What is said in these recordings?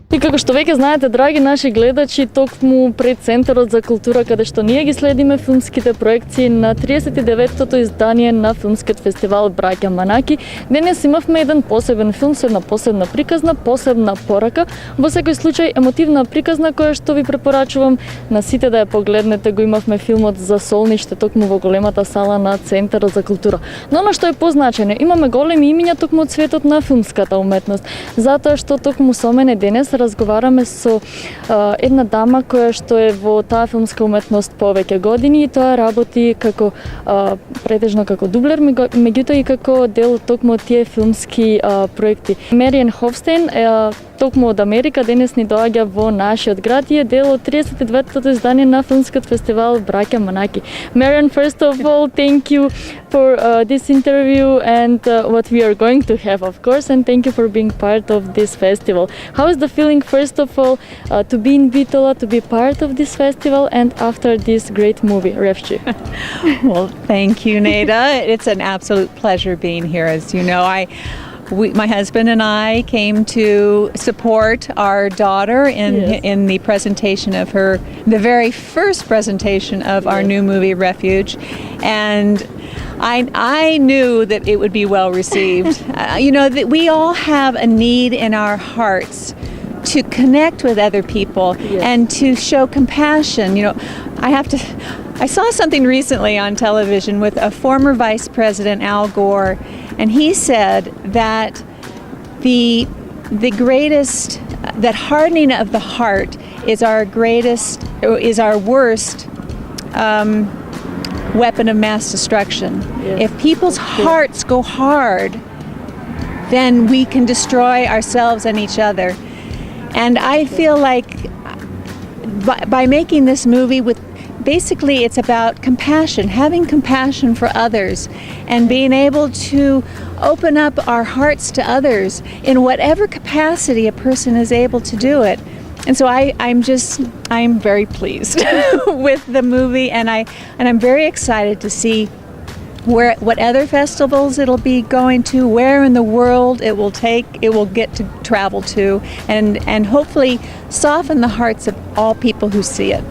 И како што веќе знаете, драги наши гледачи, токму пред Центарот за култура, каде што ние ги следиме филмските проекции на 39-тото издание на филмскиот фестивал Браќа Манаки, денес имавме еден посебен филм со една посебна приказна, посебна порака, во секој случај емотивна приказна која што ви препорачувам на сите да ја погледнете. Го имавме филмот за Солниште токму во големата сала на Центарот за култура. Но она што е позначено, имаме големи имиња токму од светот на филмската уметност, затоа што токму со мене денес разговараме со една дама која што е во таа филмска уметност повеќе години и тоа работи како претежно како дублер, меѓутоа и како дел токму од тие филмски проекти. Marian Hofstein токму од Америка денес ни доаѓа во нашиот град и е дел од 39-тото издание на филмскиот фестивал Браќа Манаки. Marian, first of all, thank you for this interview and what we are going to have, of course, and thank you for being part of this festival. How is the feeling, first of all, to be in Bitola, to be part of this festival, and after this great movie, IFFC? Well, thank you, Neda. It's an absolute pleasure being here. As you know, my husband and I came to support our daughter in the presentation of the very first presentation of our new movie, Refuge, and I knew that it would be well received. That we all have a need in our hearts to connect with other people and to show compassion. I saw something recently on television with a former Vice President, Al Gore, and he said that the hardening of the heart is our worst weapon of mass destruction. Yes. If people's hearts go hard, then we can destroy ourselves and each other. And I feel like by making this movie basically it's about compassion, having compassion for others and being able to open up our hearts to others in whatever capacity a person is able to do it. And so I'm very pleased with the movie, and I'm very excited to see what other festivals it'll be going to, where in the world it will get to travel to, and hopefully soften the hearts of all people who see it.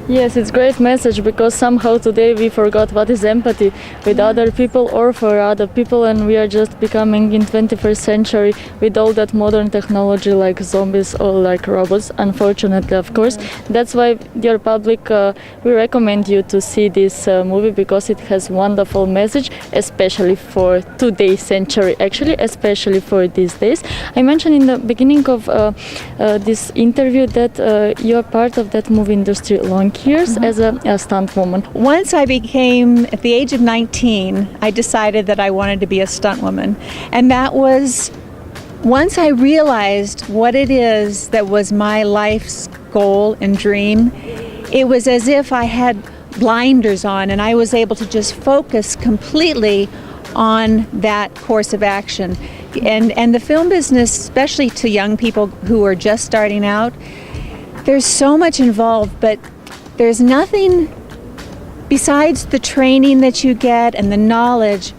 Yes, it's a great message, because somehow today we forgot what is empathy with other people or for other people, and we are just becoming in 21st century with all that modern technology like zombies or like robots, unfortunately, of course. That's why, dear public, we recommend you to see this movie, because it has wonderful message, especially for today's century, actually, especially for these days. I mentioned in the beginning of this interview that you are part of that movie industry long years as a stunt woman. Once I became, at the age of 19, I decided that I wanted to be a stunt woman. And that was, once I realized what it is that was my life's goal and dream, it was as if I had blinders on and I was able to just focus completely on that course of action. And the film business, especially to young people who are just starting out, there's so much involved, but there's nothing besides the training that you get and the knowledge,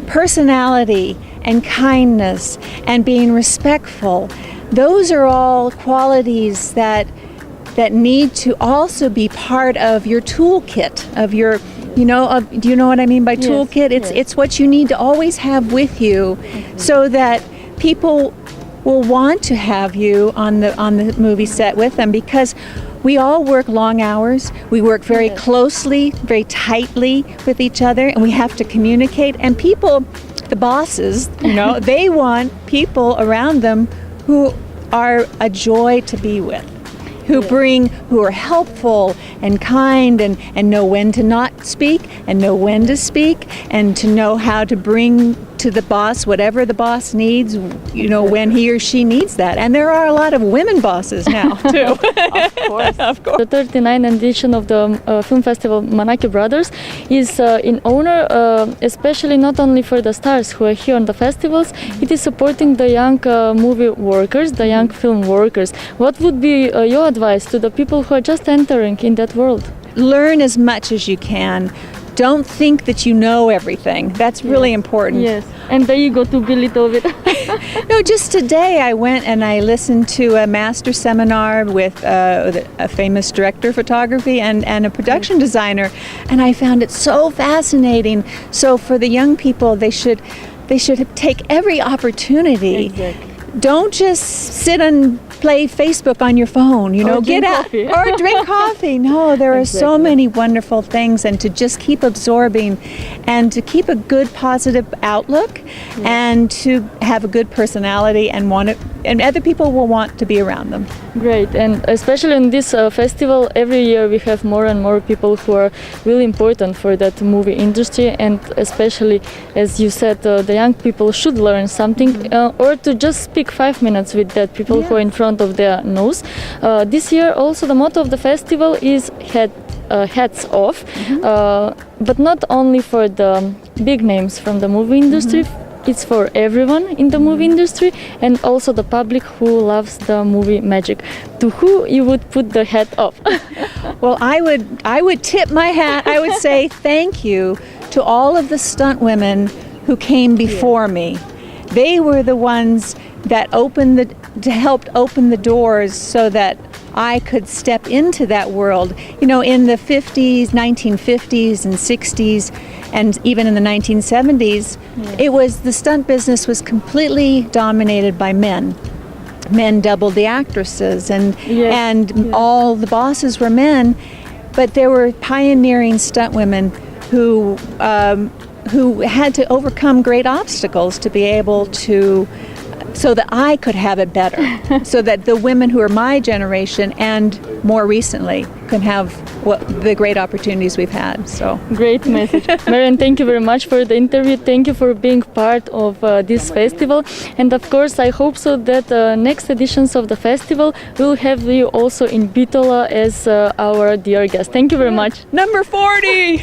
personality and kindness and being respectful. Those are all qualities that need to also be part of your toolkit, of your, do you know what I mean by toolkit? It's what you need to always have with you so that people will want to have you on the movie set with them, because we all work long hours. We work very closely, very tightly with each other, and we have to communicate. And people, the bosses, they want people around them who are a joy to be with, who are helpful and kind and know when to not speak and know when to speak, and to know how to bring to the boss whatever the boss needs, when he or she needs that. And there are a lot of women bosses now too. Of course. The 39th edition of the film festival Manaki Brothers is in honor, especially not only for the stars who are here on the festivals, it is supporting the young movie workers, the young film workers. What would be your advice to the people who are just entering in that world? Learn as much as you can don't think that you know everything. That's really important. Yes, and there you go to be a little bit. No, just today I went and I listened to a master seminar with a famous director of photography and a production designer, and I found it so fascinating. So for the young people, they should take every opportunity. Exactly. Don't just sit and play Facebook on your phone, you know, Or get drink out coffee. or drink coffee. No, there are so Exactly. many wonderful things, and to just keep absorbing and to keep a good positive outlook and to have a good personality and and other people will want to be around them. Great, and especially in this festival, every year we have more and more people who are really important for that movie industry, and especially, as you said, the young people should learn something or to just speak 5 minutes with that people who are in front of their nose. This year also the motto of the festival is hats off, but not only for the big names from the movie industry. It's for everyone in the movie industry and also the public who loves the movie magic. To who you would put the hat off? Well, I would tip my hat. I would say thank you to all of the stunt women who came before me. They were the ones that helped open the doors so that I could step into that world. You know, in the 50s, 1950s and 60s, and even in the 1970s, the stunt business was completely dominated by men. Men doubled the actresses, and all the bosses were men. But there were pioneering stunt women who had to overcome great obstacles to be able to, so that I could have it better, so that the women who are my generation and more recently can have the great opportunities we've had. So great message. Marian, thank you very much for the interview. Thank you for being part of this festival. And of course, I hope so that next editions of the festival will have you also in Bitola as our dear guest. Thank you very much. number 40!